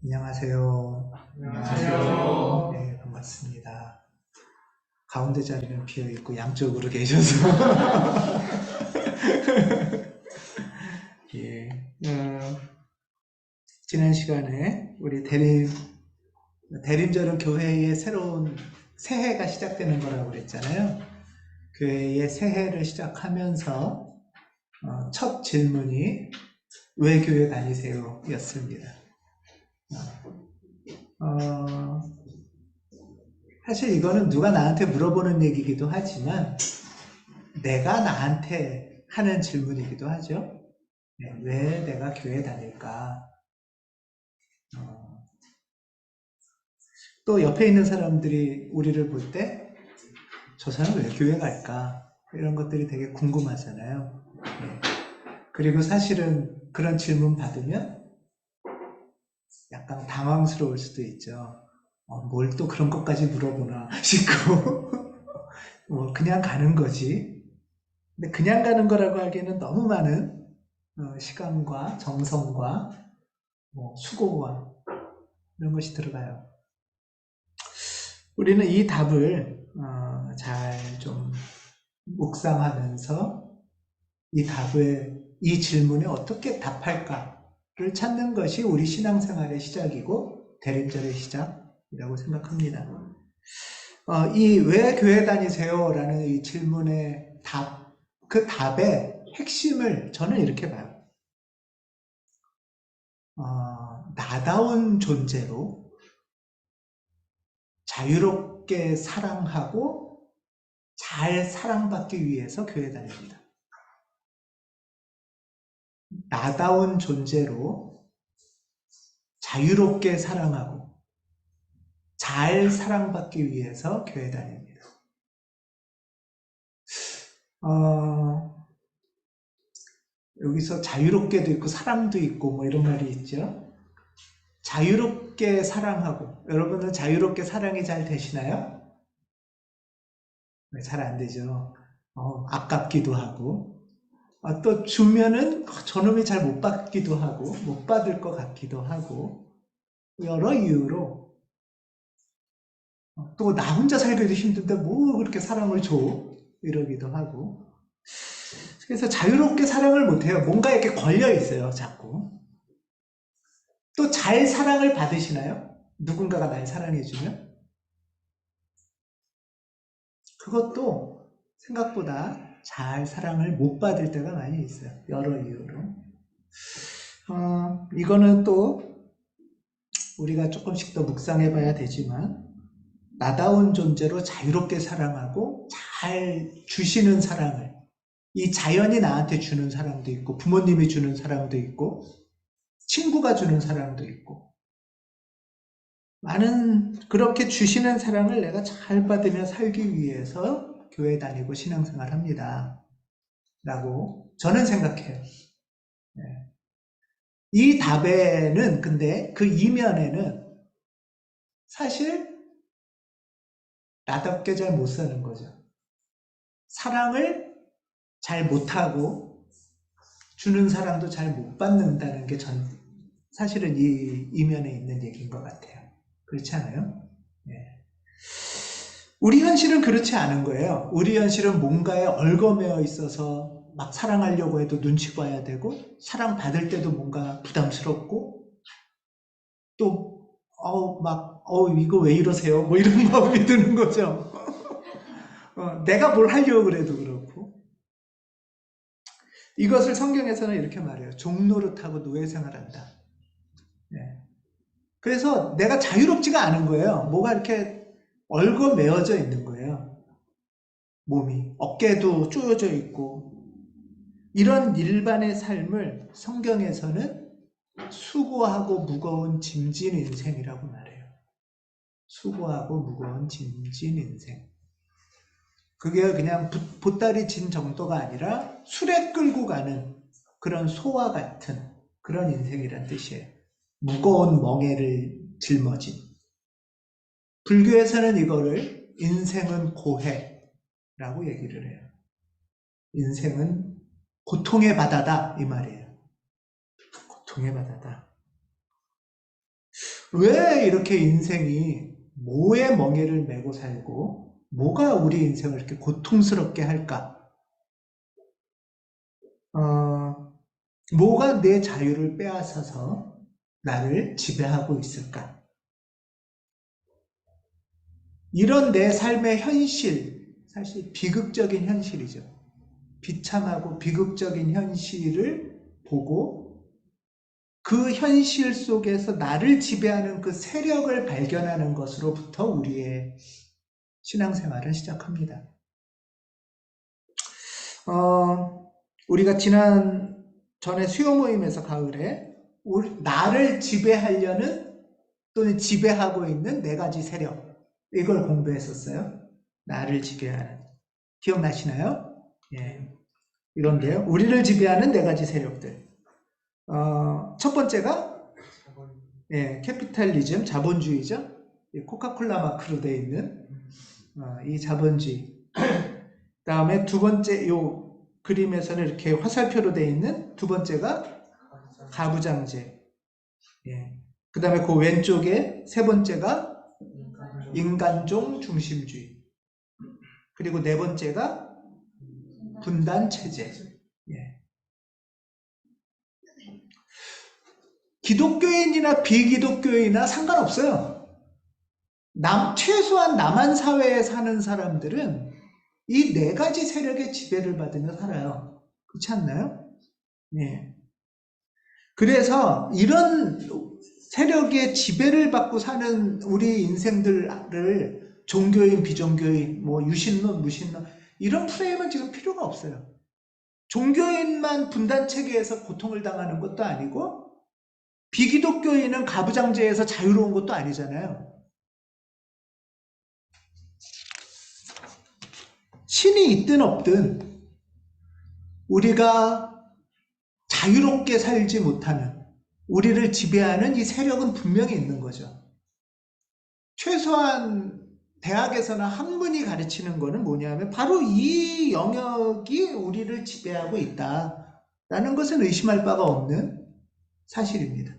안녕하세요. 안녕하세요. 네, 반갑습니다. 가운데 자리는 비어 있고 양쪽으로 계셔서 예, 지난 시간에 우리 대림절은 교회의 새로운 새해가 시작되는 거라고 그랬잖아요. 교회의 새해를 시작하면서 첫 질문이 왜 교회 다니세요? 였습니다. 사실 이거는 누가 나한테 물어보는 얘기이기도 하지만 내가 나한테 하는 질문이기도 하죠. 네, 왜 내가 교회 다닐까? 또 옆에 있는 사람들이 우리를 볼 때 저 사람 왜 교회 갈까? 이런 것들이 되게 궁금하잖아요. 네. 그리고 사실은 그런 질문 받으면 약간 당황스러울 수도 있죠. 뭘 또 그런 것까지 물어보나 싶고 그냥 가는 거지. 근데 그냥 가는 거라고 하기에는 너무 많은 시간과 정성과 수고와 이런 것이 들어가요. 우리는 이 답을 잘 좀 묵상하면서 이 질문에 어떻게 답할까를 찾는 것이 우리 신앙생활의 시작이고 대림절의 시작이라고 생각합니다. 이 왜 교회 다니세요? 라는 이 질문의 그 답의 핵심을 저는 이렇게 봐요. 나다운 존재로 자유롭게 사랑하고 잘 사랑받기 위해서 교회 다닙니다. 나다운 존재로 자유롭게 사랑하고 잘 사랑받기 위해서 교회 다닙니다. 여기서 자유롭게도 있고 사랑도 있고 뭐 이런 말이 있죠. 자유롭게 사랑하고, 여러분은 자유롭게 사랑이 잘 되시나요? 잘 안 되죠. 아깝기도 하고, 또 주면은 저놈이 잘 못 받기도 하고, 못 받을 것 같기도 하고, 여러 이유로 또 나 혼자 살기도 힘든데 뭐 그렇게 사랑을 줘? 이러기도 하고. 그래서 자유롭게 사랑을 못해요. 뭔가 이렇게 걸려 있어요, 자꾸. 또 잘 사랑을 받으시나요? 누군가가 날 사랑해주면? 그것도 생각보다 잘 사랑을 못 받을 때가 많이 있어요. 여러 이유로. 이거는 또 우리가 조금씩 더 묵상해 봐야 되지만, 나다운 존재로 자유롭게 사랑하고 잘 주시는 사랑을, 이 자연이 나한테 주는 사랑도 있고, 부모님이 주는 사랑도 있고, 친구가 주는 사랑도 있고, 많은 그렇게 주시는 사랑을 내가 잘 받으며 살기 위해서 교회 다니고 신앙생활 합니다. 라고 저는 생각해요. 네. 이 답에는 근데 그 이면에는 사실 나답게 잘 못 사는 거죠. 사랑을 잘 못하고 주는 사랑도 잘 못 받는다는 게 사실은 이 이면에 있는 얘기인 것 같아요. 그렇지 않아요? 네. 우리 현실은 그렇지 않은 거예요. 우리 현실은 뭔가에 얽어매어 있어서 막 사랑하려고 해도 눈치 봐야 되고, 사랑받을 때도 뭔가 부담스럽고, 또 이거 왜 이러세요? 뭐 이런 마음이 드는 거죠. 내가 뭘 하려고 그래도 그렇고. 이것을 성경에서는 이렇게 말해요. 종노릇하고 노예생활한다. 네. 그래서 내가 자유롭지가 않은 거예요. 뭐가 이렇게 얽어매어져 있는 거예요. 몸이. 어깨도 쪼여져 있고. 이런 일반의 삶을 성경에서는 수고하고 무거운 짐진 인생이라고 말해요. 수고하고 무거운 짐진 인생. 그게 그냥 보따리 짐 정도가 아니라 수레 끌고 가는 그런 소와 같은 그런 인생이란 뜻이에요. 무거운 멍에를 짊어진. 불교에서는 이거를 인생은 고해라고 얘기를 해요. 인생은 고통의 바다다 이 말이에요. 고통의 바다다. 왜 이렇게 인생이 뭐에 멍에를 메고 살고 뭐가 우리 인생을 이렇게 고통스럽게 할까? 뭐가 내 자유를 빼앗아서 나를 지배하고 있을까? 이런 내 삶의 현실, 사실 비극적인 현실이죠. 비참하고 비극적인 현실을 보고 그 현실 속에서 나를 지배하는 그 세력을 발견하는 것으로부터 우리의 신앙생활은 시작합니다. 우리가 전에 수요 모임에서 가을에 나를 지배하려는 또는 지배하고 있는 네 가지 세력, 이걸 공부했었어요. 나를 지배하는. 기억나시나요? 예. 이건데요. 우리를 지배하는 네 가지 세력들. 첫 번째가 캐피탈리즘, 자본주의죠. 코카콜라 마크로 되어 있는 이 자본주의. 다음에 두 번째, 요 그림에서는 이렇게 화살표로 되어 있는 두 번째가 가부장제. 그 다음에 그 왼쪽에 세 번째가 인간종 중심주의. 그리고 네 번째가 분단체제. 기독교인이나 비기독교인이나 상관없어요. 최소한 남한 사회에 사는 사람들은 이 네 가지 세력의 지배를 받으며 살아요. 그렇지 않나요? 네. 그래서 이런 세력의 지배를 받고 사는 우리 인생들을 종교인, 비종교인, 뭐 유신론, 무신론 이런 프레임은 지금 필요가 없어요. 종교인만 분단체계에서 고통을 당하는 것도 아니고 비기독교인은 가부장제에서 자유로운 것도 아니잖아요. 신이 있든 없든 우리가 자유롭게 살지 못하는, 우리를 지배하는 이 세력은 분명히 있는 거죠. 최소한 대학에서나 학문이 가르치는 거는 뭐냐면 바로 이 영역이 우리를 지배하고 있다라는 것은 의심할 바가 없는 사실입니다.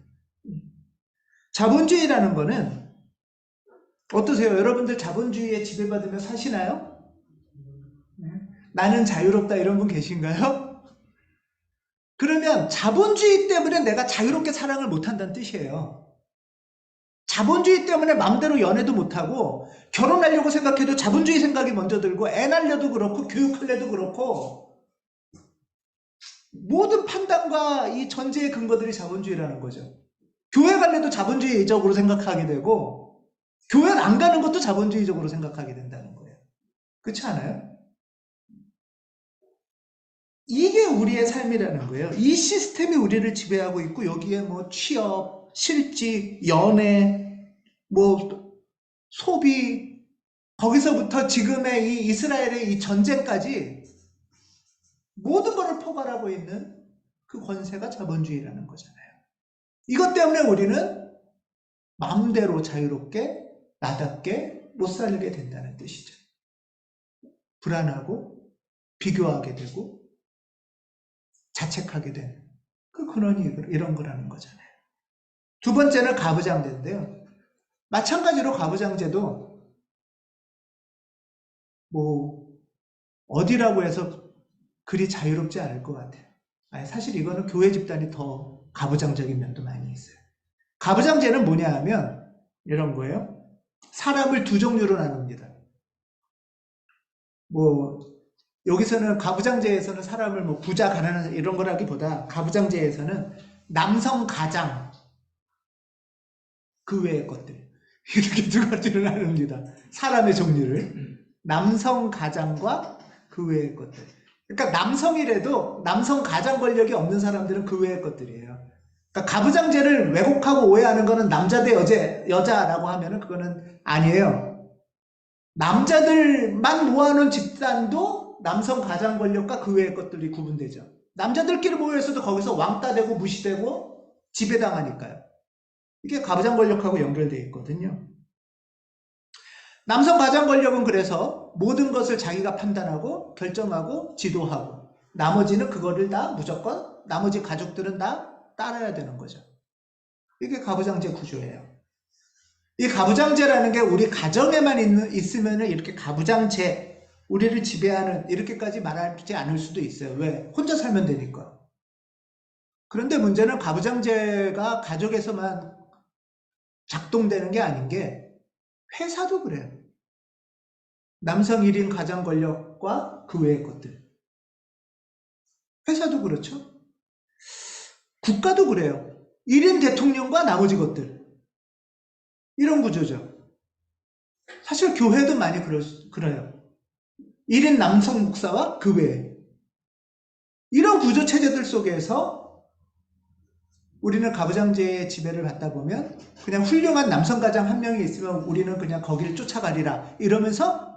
자본주의라는 거는 어떠세요? 여러분들 자본주의에 지배받으며 사시나요? 나는 자유롭다 이런 분 계신가요? 그러면 자본주의 때문에 내가 자유롭게 사랑을 못한다는 뜻이에요. 자본주의 때문에 마음대로 연애도 못하고 결혼하려고 생각해도 자본주의 생각이 먼저 들고 애 낳으려도 그렇고 교육하려도 그렇고 모든 판단과 이 전제의 근거들이 자본주의라는 거죠. 교회 갈래도 자본주의적으로 생각하게 되고 교회 안 가는 것도 자본주의적으로 생각하게 된다는 거예요. 그렇지 않아요? 이게 우리의 삶이라는 거예요. 이 시스템이 우리를 지배하고 있고 여기에 뭐 취업, 실직, 연애, 뭐 소비, 거기서부터 지금의 이 이스라엘의 이 전쟁까지 모든 것을 포괄하고 있는 그 권세가 자본주의라는 거잖아요. 이것 때문에 우리는 마음대로 자유롭게 나답게 못 살게 된다는 뜻이죠. 불안하고 비교하게 되고 자책하게 되는 그 근원이 이런 거라는 거잖아요. 두 번째는 가부장제인데요. 마찬가지로 가부장제도 뭐 어디라고 해서 그리 자유롭지 않을 것 같아요. 아니, 사실 이거는 교회 집단이 더 가부장적인 면도 많이 있어요. 가부장제는 뭐냐 하면 이런 거예요. 사람을 두 종류로 나눕니다. 뭐 여기서는 가부장제에서는 사람을 뭐 부자, 가난한 이런 거라기보다 가부장제에서는 남성 가장 그 외의 것들 이렇게 두 가지를 나눕니다. 사람의 종류를 남성 가장과 그 외의 것들. 그러니까 남성이라도 남성 가장 권력이 없는 사람들은 그 외의 것들이에요. 그러니까 가부장제를 왜곡하고 오해하는 거는 남자 대 여자라고 하면은 그거는 아니에요. 남자들만 모아놓은 집단도 남성 가장 권력과 그 외의 것들이 구분되죠. 남자들끼리 모여있어도 거기서 왕따 되고 무시되고 지배당하니까요. 이게 가부장 권력하고 연결되어 있거든요. 남성 가장 권력은 그래서 모든 것을 자기가 판단하고 결정하고 지도하고 나머지는 그거를 다 무조건 나머지 가족들은 다 따라야 되는 거죠. 이게 가부장제 구조예요. 이 가부장제라는 게 우리 가정에만 있으면 이렇게 가부장제, 우리를 지배하는, 이렇게까지 말하지 않을 수도 있어요. 왜? 혼자 살면 되니까. 그런데 문제는 가부장제가 가족에서만 작동되는 게 아닌 게 회사도 그래요. 남성 1인 가장 권력과 그 외의 것들. 회사도 그렇죠. 국가도 그래요. 1인 대통령과 나머지 것들. 이런 구조죠. 사실 교회도 많이 그래요. 1인 남성 목사와 그 외에. 이런 구조 체제들 속에서 우리는 가부장제의 지배를 받다 보면 그냥 훌륭한 남성 가장 한 명이 있으면 우리는 그냥 거기를 쫓아가리라 이러면서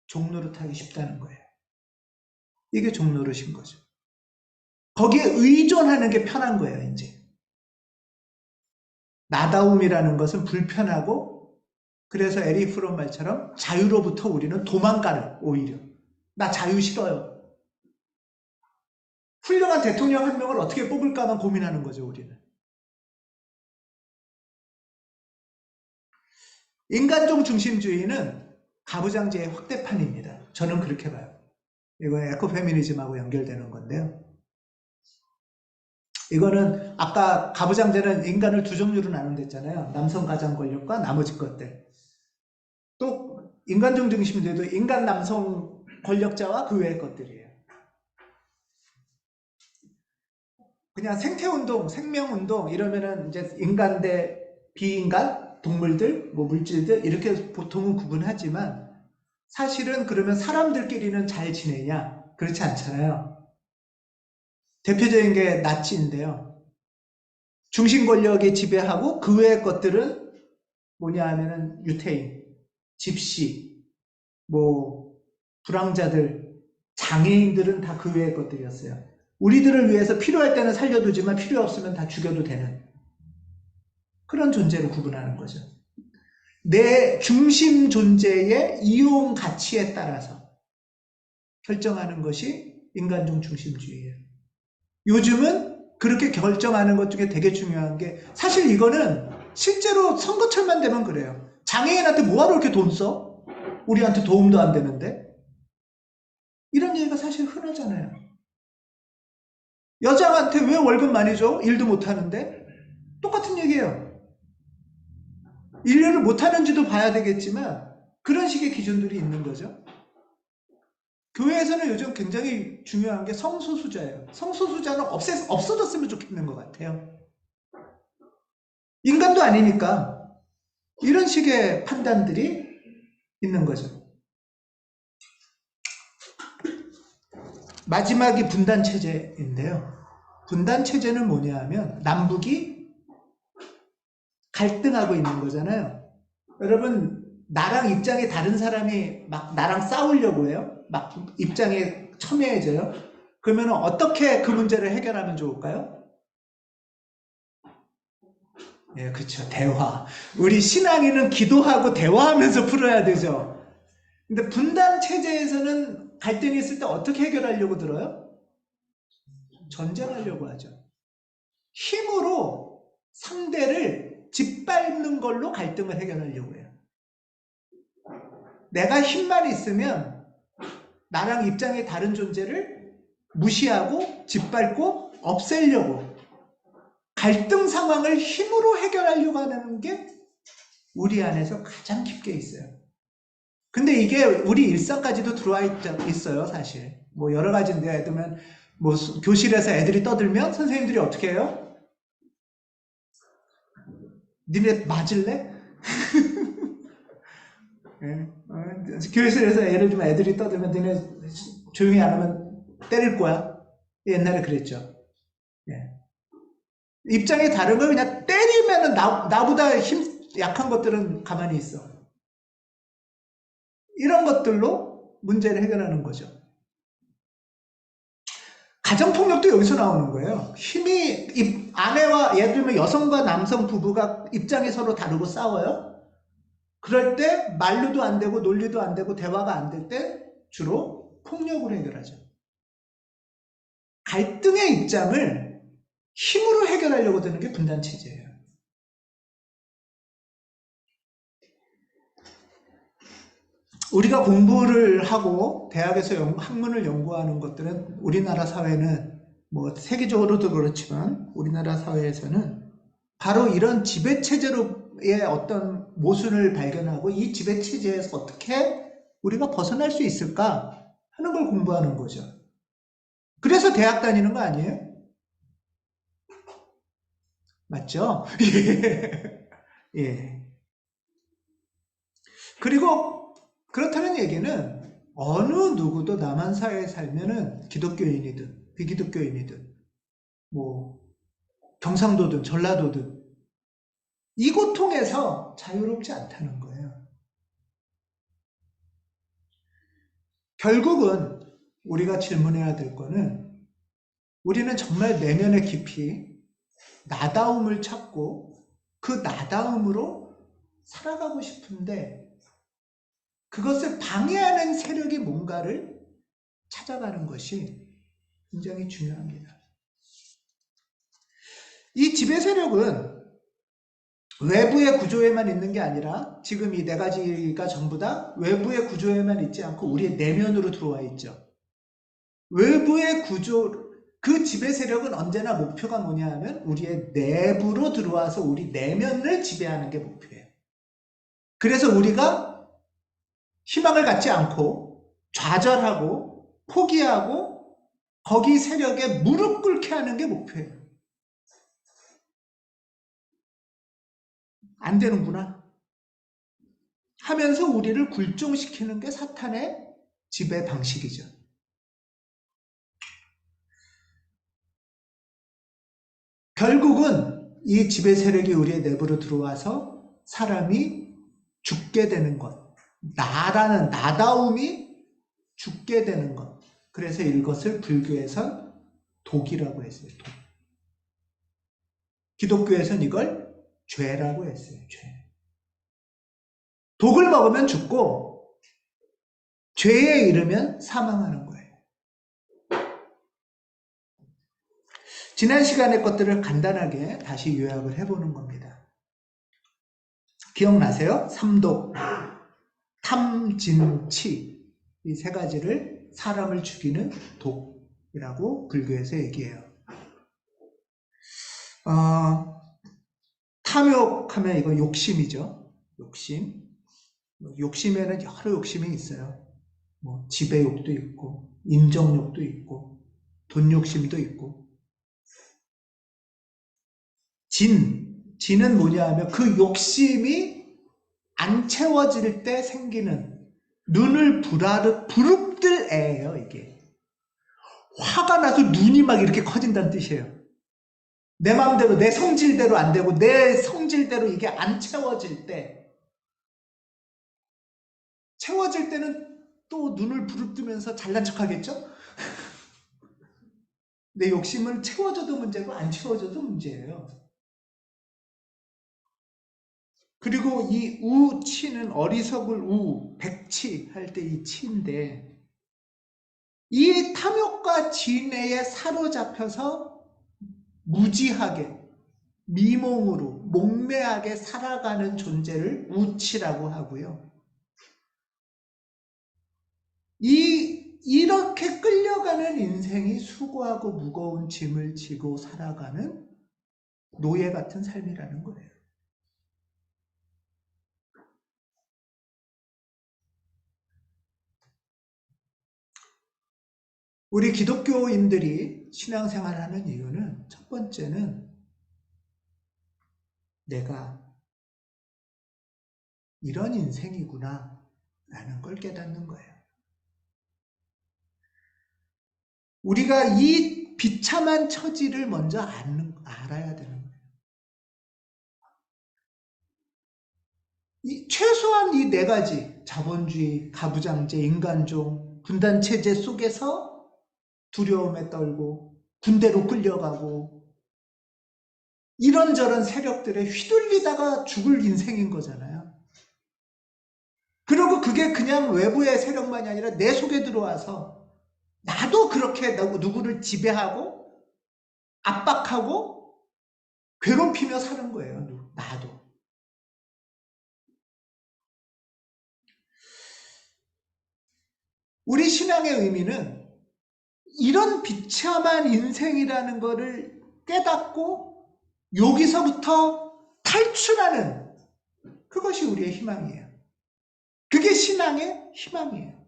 종노릇하기 쉽다는 거예요. 이게 종노릇인 거죠. 거기에 의존하는 게 편한 거예요, 이제. 나다움이라는 것은 불편하고, 그래서 에리 프롬 말처럼 자유로부터 우리는 도망가는, 오히려. 나 자유 싫어요. 훌륭한 대통령 한 명을 어떻게 뽑을까만 고민하는 거죠, 우리는. 인간종 중심주의는 가부장제의 확대판입니다. 저는 그렇게 봐요. 이건 에코페미니즘하고 연결되는 건데요. 이거는 아까 가부장제는 인간을 두 종류로 나눈댔잖아요. 남성 가장 권력과 나머지 것들. 또 인간종 중심주의도 인간 남성 권력자와 그 외의 것들이에요. 그냥 생태운동, 생명운동 이러면은 이제 인간 대 비인간, 동물들, 뭐 물질들 이렇게 보통은 구분하지만 사실은 그러면 사람들끼리는 잘 지내냐? 그렇지 않잖아요. 대표적인 게 나치인데요. 중심 권력이 지배하고 그 외의 것들은 뭐냐 하면은 유태인, 집시, 뭐 불황자들, 장애인들은 다 그 외의 것들이었어요. 우리들을 위해서 필요할 때는 살려두지만 필요 없으면 다 죽여도 되는 그런 존재로 구분하는 거죠. 내 중심 존재의 이용 가치에 따라서 결정하는 것이 인간종 중심주의예요. 요즘은 그렇게 결정하는 것 중에 되게 중요한 게 사실 이거는 실제로 선거철만 되면 그래요. 장애인한테 뭐하러 이렇게 돈 써? 우리한테 도움도 안 되는데? 이런 얘기가 사실 흔하잖아요. 여자한테 왜 월급 많이 줘? 일도 못하는데? 똑같은 얘기예요. 일을 못하는지도 봐야 되겠지만 그런 식의 기준들이 있는 거죠. 교회에서는 요즘 굉장히 중요한 게 성소수자예요. 성소수자는 없어졌으면 좋겠는 것 같아요. 인간도 아니니까 이런 식의 판단들이 있는 거죠. 마지막이 분단체제인데요. 분단체제는 뭐냐 하면 남북이 갈등하고 있는 거잖아요. 여러분 나랑 입장이 다른 사람이 막 나랑 싸우려고 해요. 막 입장이 첨예해져요. 그러면 어떻게 그 문제를 해결하면 좋을까요? 예, 그렇죠. 대화. 우리 신앙인은 기도하고 대화하면서 풀어야 되죠. 근데 분단 체제에서는 갈등이 있을 때 어떻게 해결하려고 들어요? 전쟁하려고 하죠. 힘으로 상대를 짓밟는 걸로 갈등을 해결하려고 해요. 내가 힘만 있으면 나랑 입장이 다른 존재를 무시하고 짓밟고 없애려고 갈등 상황을 힘으로 해결하려고 하는 게 우리 안에서 가장 깊게 있어요. 근데 이게 우리 일상까지도 들어와 있어요, 사실. 뭐 여러 가지인데, 예를 들면 뭐 교실에서 애들이 떠들면 선생님들이 어떻게 해요? 니네 맞을래? 예. 교실에서 예를 들면 애들이 떠들면 니네 조용히 안 하면 때릴 거야. 옛날에 그랬죠. 예. 입장이 다른 걸 그냥 때리면은 나보다 힘 약한 것들은 가만히 있어. 이런 것들로 문제를 해결하는 거죠. 가정폭력도 여기서 나오는 거예요. 아내와 예를 들면 여성과 남성 부부가 입장이 서로 다르고 싸워요. 그럴 때 말로도 안 되고 논리도 안 되고 대화가 안 될 때 주로 폭력으로 해결하죠. 갈등의 입장을 힘으로 해결하려고 드는 게 분단체제예요. 우리가 공부를 하고 대학에서 학문을 연구하는 것들은 우리나라 사회는 뭐 세계적으로도 그렇지만 우리나라 사회에서는 바로 이런 지배체제로의 어떤 모순을 발견하고 이 지배체제에서 어떻게 우리가 벗어날 수 있을까 하는 걸 공부하는 거죠. 그래서 대학 다니는 거 아니에요? 맞죠? 예. 그리고 그렇다는 얘기는 어느 누구도 남한 사회에 살면은 기독교인이든 비기독교인이든 뭐 경상도든 전라도든 이 고통에서 자유롭지 않다는 거예요. 결국은 우리가 질문해야 될 거는 우리는 정말 내면의 깊이 나다움을 찾고 그 나다움으로 살아가고 싶은데 그것을 방해하는 세력이 뭔가를 찾아가는 것이 굉장히 중요합니다. 이 지배 세력은 외부의 구조에만 있는 게 아니라 지금 이 네 가지가 전부 다 외부의 구조에만 있지 않고 우리의 내면으로 들어와 있죠. 외부의 구조, 그 지배 세력은 언제나 목표가 뭐냐 하면 우리의 내부로 들어와서 우리 내면을 지배하는 게 목표예요. 그래서 우리가 희망을 갖지 않고 좌절하고 포기하고 거기 세력에 무릎 꿇게 하는 게 목표예요. 안 되는구나 하면서 우리를 굴종시키는 게 사탄의 지배 방식이죠. 결국은 이 지배 세력이 우리의 내부로 들어와서 사람이 죽게 되는 것, 나라는 나다움이 죽게 되는 것. 그래서 이것을 불교에선 독이라고 했어요. 독. 기독교에선 이걸 죄라고 했어요. 죄. 독을 먹으면 죽고 죄에 이르면 사망하는 거예요. 지난 시간의 것들을 간단하게 다시 요약을 해보는 겁니다. 기억나세요? 삼독, 탐, 진, 치. 이 세 가지를 사람을 죽이는 독이라고 불교에서 얘기해요. 탐욕하면 이건 욕심이죠. 욕심. 욕심에는 여러 욕심이 있어요. 뭐 지배욕도 있고, 인정욕도 있고, 돈 욕심도 있고. 진은 뭐냐 하면 그 욕심이 안 채워질 때 생기는 눈을 부릅뜰 애예요, 이게. 화가 나서 눈이 막 이렇게 커진다는 뜻이에요. 내 마음대로, 내 성질대로 안 되고, 내 성질대로 이게 안 채워질 때, 채워질 때는 또 눈을 부릅뜨면서 잘난 척 하겠죠? 내 욕심은 채워져도 문제고, 안 채워져도 문제예요. 그리고 이 우치는 어리석을 백치 할 때 이 치인데, 이 탐욕과 진해에 사로잡혀서 무지하게, 미몽으로, 목매하게 살아가는 존재를 우치라고 하고요. 이렇게 끌려가는 인생이 수고하고 무거운 짐을 지고 살아가는 노예 같은 삶이라는 거예요. 우리 기독교인들이 신앙생활을 하는 이유는 첫 번째는 내가 이런 인생이구나 라는 걸 깨닫는 거예요. 우리가 이 비참한 처지를 먼저 알아야 되는 거예요. 최소한 이 네 가지, 자본주의, 가부장제, 인간종, 분단체제 속에서 두려움에 떨고 군대로 끌려가고 이런저런 세력들에 휘둘리다가 죽을 인생인 거잖아요. 그리고 그게 그냥 외부의 세력만이 아니라 내 속에 들어와서 나도 그렇게 누구를 지배하고 압박하고 괴롭히며 사는 거예요. 나도. 우리 신앙의 의미는 이런 비참한 인생이라는 것을 깨닫고 여기서부터 탈출하는, 그것이 우리의 희망이에요. 그게 신앙의 희망이에요.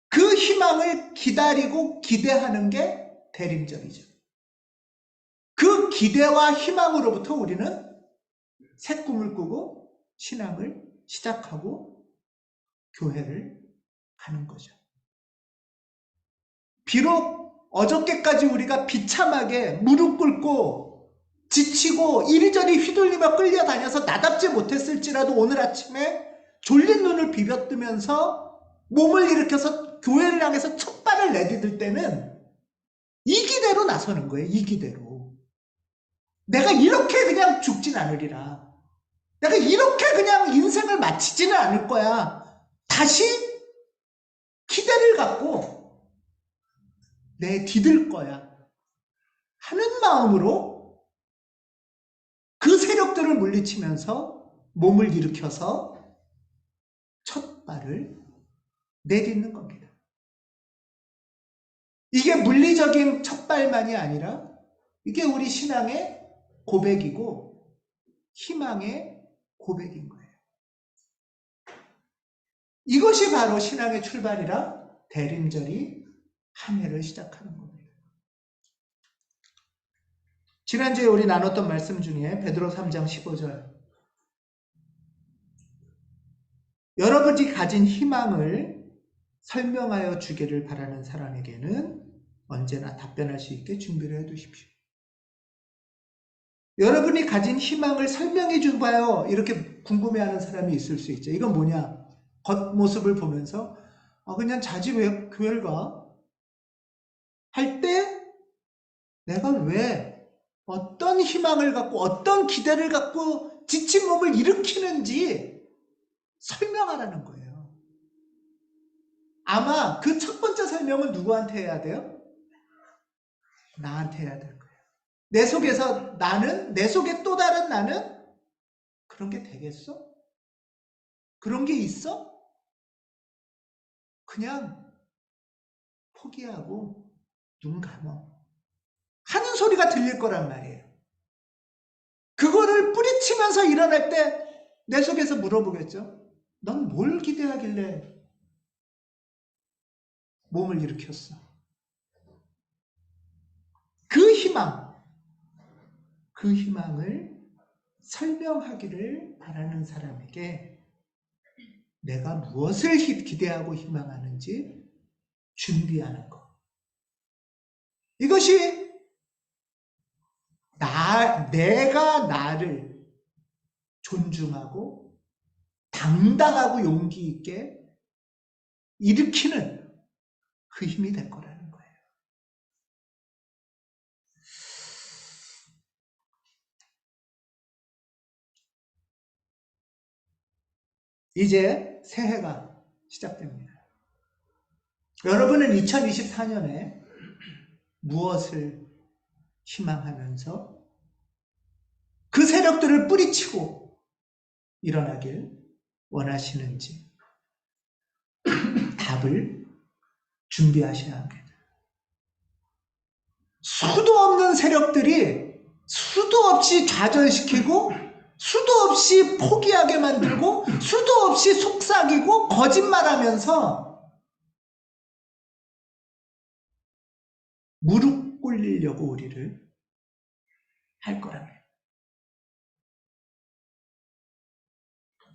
그 희망을 기다리고 기대하는 게 대림절이죠. 그 기대와 희망으로부터 우리는 새 꿈을 꾸고 신앙을 시작하고 교회를 가는 거죠. 비록 어저께까지 우리가 비참하게 무릎 꿇고 지치고 이리저리 휘둘리며 끌려다녀서 나답지 못했을지라도 오늘 아침에 졸린 눈을 비벼뜨면서 몸을 일으켜서 교회를 향해서 첫 발을 내디딜 때는 이 기대로 나서는 거예요. 이 기대로. 내가 이렇게 그냥 죽진 않으리라. 내가 이렇게 그냥 인생을 마치지는 않을 거야. 다시 기대를 갖고 내디딜 거야 하는 마음으로 그 세력들을 물리치면서 몸을 일으켜서 첫 발을 내딛는 겁니다. 이게 물리적인 첫 발만이 아니라 이게 우리 신앙의 고백이고 희망의 고백인 거예요. 이것이 바로 신앙의 출발이라 대림절이 한 해를 시작하는 겁니다. 지난주에 우리 나눴던 말씀 중에 베드로 3장 15절, 여러분이 가진 희망을 설명하여 주기를 바라는 사람에게는 언제나 답변할 수 있게 준비를 해두십시오. 여러분이 가진 희망을 설명해 줘봐요. 이렇게 궁금해하는 사람이 있을 수 있죠. 이건 뭐냐? 겉모습을 보면서 그냥 자지 왜 교회를 가? 할 때 내가 왜 어떤 희망을 갖고 어떤 기대를 갖고 지친 몸을 일으키는지 설명하라는 거예요. 아마 그 첫 번째 설명은 누구한테 해야 돼요? 나한테 해야 될 거예요. 내 속에서 나는, 내 속에 또 다른 나는 그런 게 되겠어? 그런 게 있어? 그냥 포기하고 눈 감어 하는 소리가 들릴 거란 말이에요. 그거를 뿌리치면서 일어날 때 내 속에서 물어보겠죠. 넌 뭘 기대하길래 몸을 일으켰어? 그 희망을 설명하기를 바라는 사람에게 내가 무엇을 기대하고 희망하는지 준비하는 것. 이것이 내가 나를 존중하고 당당하고 용기 있게 일으키는 그 힘이 될 거라는 거예요. 이제 새해가 시작됩니다. 여러분은 2024년에 무엇을 희망하면서 그 세력들을 뿌리치고 일어나길 원하시는지 답을 준비하셔야 합니다. 수도 없는 세력들이 수도 없이 좌절시키고 수도 없이 포기하게 만들고 수도 없이 속삭이고 거짓말하면서 무릎 꿇리려고 우리를 할 거랍니다.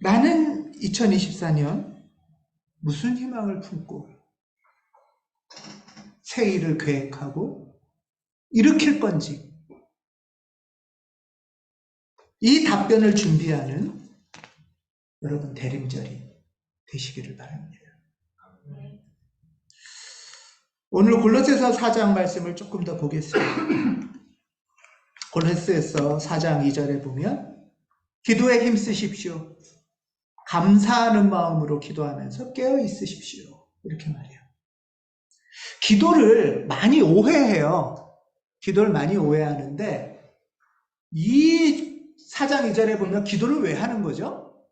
나는 2024년 무슨 희망을 품고 새 일을 계획하고 일으킬 건지 이 답변을 준비하는 여러분 대림절이 되시기를 바랍니다. 오늘 골로새서 4장 말씀을 조금 더 보겠습니다. 골로새서 4장 2절에 보면 기도에 힘쓰십시오. 감사하는 마음으로 기도하면서 깨어 있으십시오. 이렇게 말해요. 기도를 많이 오해해요. 기도를 많이 오해하는데 이 4장 2절에 보면 기도를 왜 하는 거죠?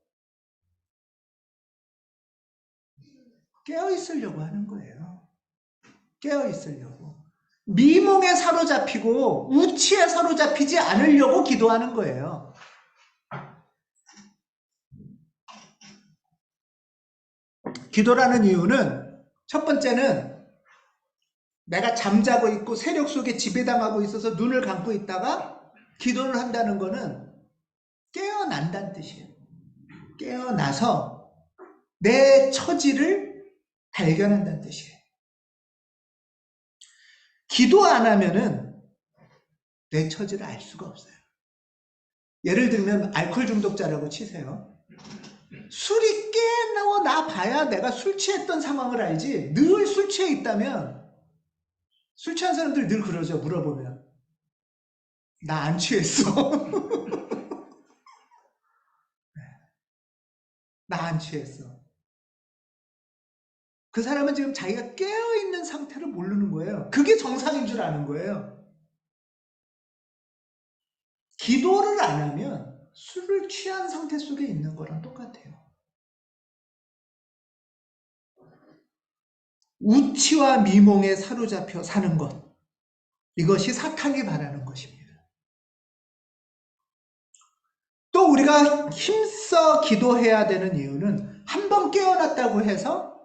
깨어 있으려고 하는 거예요. 깨어 있으려고. 미몽에 사로잡히고 우치에 사로잡히지 않으려고 기도하는 거예요. 기도라는 이유는 첫 번째는 내가 잠자고 있고 세력 속에 지배당하고 있어서 눈을 감고 있다가 기도를 한다는 거는 깨어난다는 뜻이에요. 깨어나서 내 처지를 발견한다는 뜻이에요. 기도 안 하면은 내 처지를 알 수가 없어요. 예를 들면 알코올 중독자라고 치세요. 술이 깨나 봐야 내가 술 취했던 상황을 알지. 늘 술 취해 있다면, 술 취한 사람들 늘 그러죠. 물어보면 나 안 취했어. 나 안 취했어. 그 사람은 지금 자기가 깨어있는 상태를 모르는 거예요. 그게 정상인 줄 아는 거예요. 기도를 안 하면 술을 취한 상태 속에 있는 거랑 똑같아요. 우치와 미몽에 사로잡혀 사는 것, 이것이 사탄이 바라는 것입니다. 또 우리가 힘써 기도해야 되는 이유는 한 번 깨어났다고 해서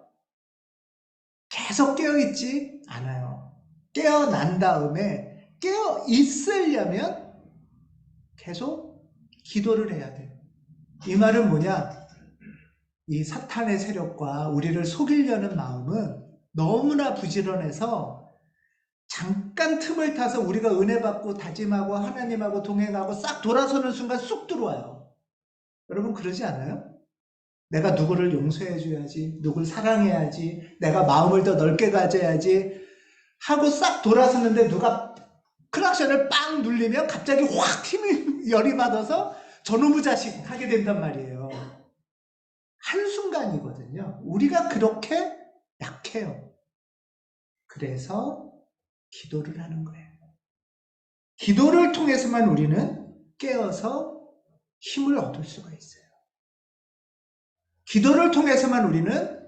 계속 깨어있지 않아요. 깨어난 다음에 깨어 있으려면 계속 기도를 해야 돼요. 이 말은 뭐냐? 이 사탄의 세력과 우리를 속이려는 마음은 너무나 부지런해서 잠깐 틈을 타서 우리가 은혜 받고 다짐하고 하나님하고 동행하고 싹 돌아서는 순간 쑥 들어와요. 여러분 그러지 않아요? 내가 누구를 용서해 줘야지, 누굴 사랑해야지, 내가 마음을 더 넓게 가져야지 하고 싹 돌아서는데 누가 클락션을 빵 눌리면 갑자기 확 힘이 열이 받아서 저놈의 자식 하게 된단 말이에요. 한순간이거든요. 우리가 그렇게 약해요. 그래서 기도를 하는 거예요. 기도를 통해서만 우리는 깨어서 힘을 얻을 수가 있어요. 기도를 통해서만 우리는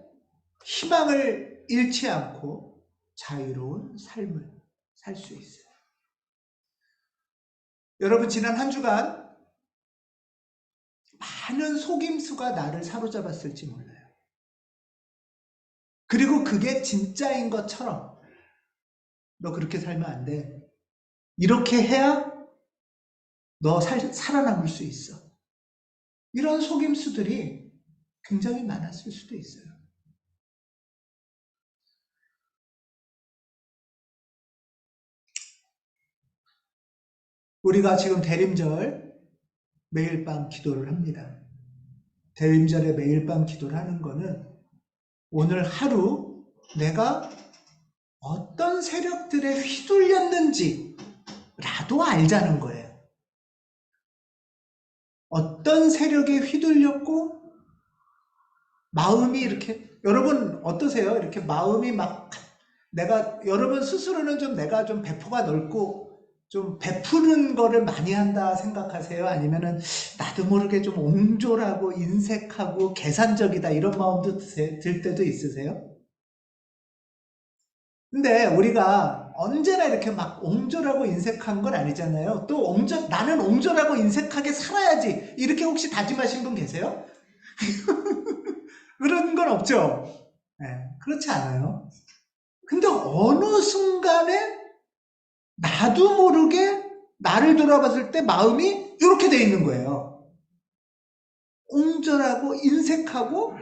희망을 잃지 않고 자유로운 삶을 살 수 있어요. 여러분 지난 한 주간 많은 속임수가 나를 사로잡았을지 몰라요. 그리고 그게 진짜인 것처럼 너 그렇게 살면 안 돼. 이렇게 해야 너 살아남을 수 있어. 이런 속임수들이 굉장히 많았을 수도 있어요. 우리가 지금 대림절 매일 밤 기도를 합니다. 대림절에 매일 밤 기도를 하는 거는 오늘 하루 내가 어떤 세력들에 휘둘렸는지 라도 알자는 거예요. 어떤 세력에 휘둘렸고 마음이 이렇게, 여러분 어떠세요? 이렇게 마음이 막 여러분 스스로는 좀 내가 좀 배포가 넓고 좀 베푸는 거를 많이 한다 생각하세요? 아니면은 나도 모르게 좀 옹졸하고 인색하고 계산적이다 이런 마음도 들 때도 있으세요? 근데 우리가 언제나 이렇게 막 옹졸하고 인색한 건 아니잖아요. 또 나는 옹졸하고 인색하게 살아야지 이렇게 혹시 다짐하신 분 계세요? 그런 건 없죠? 네, 그렇지 않아요. 근데 어느 순간에 나도 모르게 나를 돌아봤을 때 마음이 이렇게 돼 있는 거예요. 옹졸하고 인색하고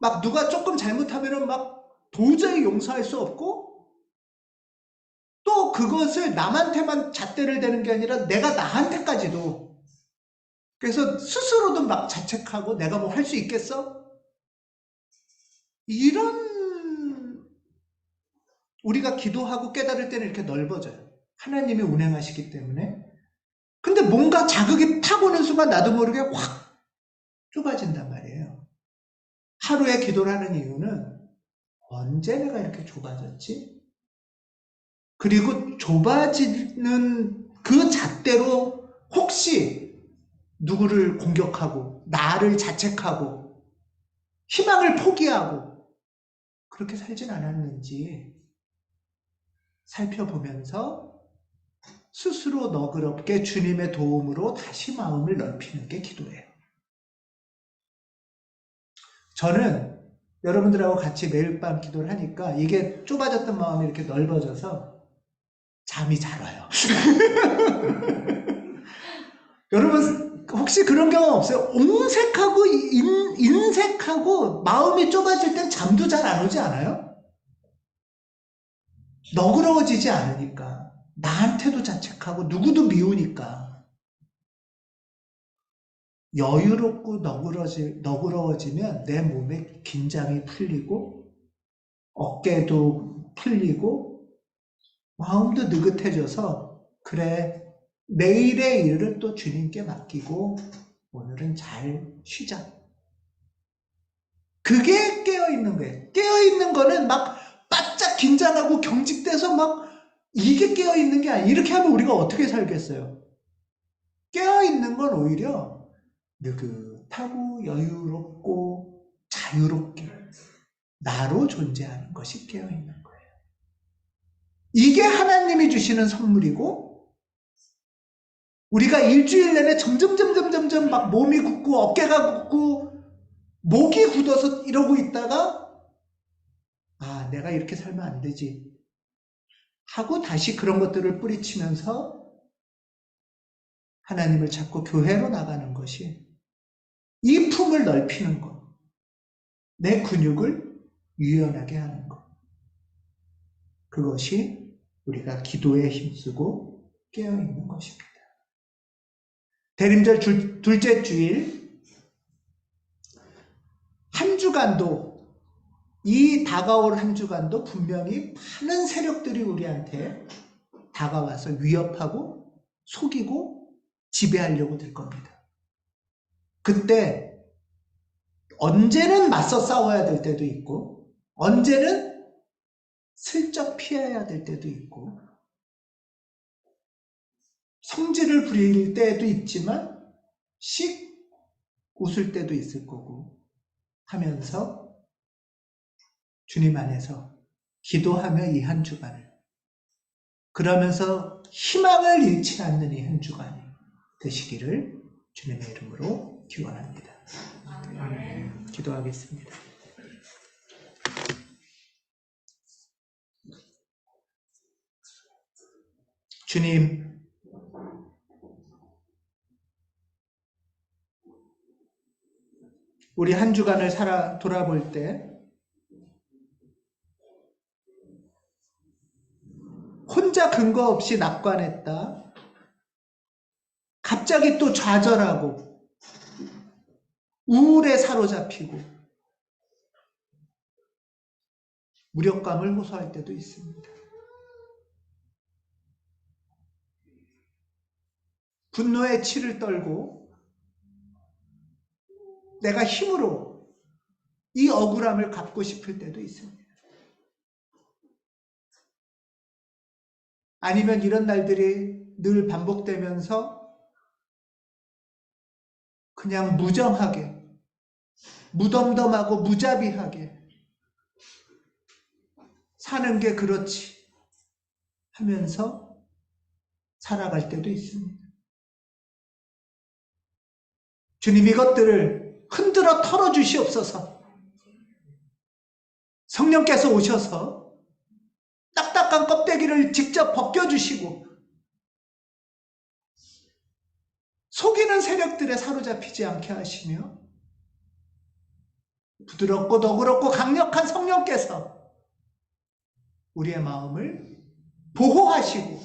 막 누가 조금 잘못하면은 막 도저히 용서할 수 없고 또 그것을 남한테만 잣대를 대는 게 아니라 내가 나한테까지도, 그래서 스스로도 막 자책하고 내가 뭐 할 수 있겠어? 이런, 우리가 기도하고 깨달을 때는 이렇게 넓어져요. 하나님이 운행하시기 때문에. 근데 뭔가 자극이 탁 오는 순간 나도 모르게 확 좁아진단 말이에요. 하루에 기도를 하는 이유는 언제 내가 이렇게 좁아졌지? 그리고 좁아지는 그 잣대로 혹시 누구를 공격하고 나를 자책하고 희망을 포기하고 그렇게 살진 않았는지 살펴보면서 스스로 너그럽게 주님의 도움으로 다시 마음을 넓히는 게 기도예요. 저는 여러분들하고 같이 매일 밤 기도를 하니까 이게 좁아졌던 마음이 이렇게 넓어져서 잠이 잘 와요. 여러분 혹시 그런 경험 없어요? 옹색하고 인색하고 마음이 좁아질 땐 잠도 잘 안 오지 않아요? 너그러워지지 않으니까. 나한테도 자책하고 누구도 미우니까. 여유롭고 너그러워지면 내 몸에 긴장이 풀리고 어깨도 풀리고 마음도 느긋해져서 그래 내일의 일을 또 주님께 맡기고 오늘은 잘 쉬자. 그게 깨어있는 거예요. 깨어있는 거는 막 바짝 긴장하고 경직돼서 막 이게 깨어있는 게 아니에요. 이렇게 하면 우리가 어떻게 살겠어요? 깨어있는 건 오히려 느긋하고 여유롭고 자유롭게 나로 존재하는 것이 깨어있는 거예요. 이게 하나님이 주시는 선물이고 우리가 일주일 내내 점점 막 몸이 굳고 어깨가 굳고 목이 굳어서 이러고 있다가 아, 내가 이렇게 살면 안 되지 하고 다시 그런 것들을 뿌리치면서 하나님을 찾고 교회로 나가는 것이 이 품을 넓히는 것, 내 근육을 유연하게 하는 것, 그것이 우리가 기도에 힘쓰고 깨어있는 것입니다. 대림절 둘째 주일 한 주간도 이 다가올 한 주간도 분명히 많은 세력들이 우리한테 다가와서 위협하고 속이고 지배하려고 들 겁니다. 그때 언제는 맞서 싸워야 될 때도 있고 언제는 슬쩍 피해야 될 때도 있고 성질을 부릴 때도 있지만 씩 웃을 때도 있을 거고 하면서 주님 안에서 기도하며 이 한 주간을 그러면서 희망을 잃지 않는 이 한 주간이 되시기를 주님의 이름으로 기원합니다. 아멘. 기도하겠습니다. 주님, 우리 한 주간을 돌아볼 때 혼자 근거 없이 낙관했다. 갑자기 또 좌절하고 우울에 사로잡히고 무력감을 호소할 때도 있습니다. 분노의 치를 떨고 내가 힘으로 이 억울함을 갚고 싶을 때도 있습니다. 아니면 이런 날들이 늘 반복되면서 그냥 무정하게, 무덤덤하고 무자비하게 사는 게 그렇지 하면서 살아갈 때도 있습니다. 주님 이것들을 흔들어 털어주시옵소서. 성령께서 오셔서 딱딱한 껍데기를 직접 벗겨주시고 속이는 세력들에 사로잡히지 않게 하시며 부드럽고 너그럽고 강력한 성령께서 우리의 마음을 보호하시고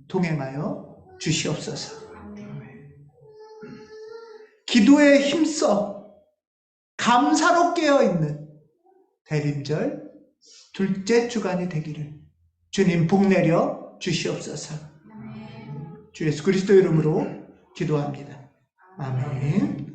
동행하여 주시옵소서. 기도에 힘써 감사로 깨어있는 대림절 둘째 주간이 되기를 주님 복내려 주시옵소서. 주 예수 그리스도 이름으로 기도합니다. 아멘.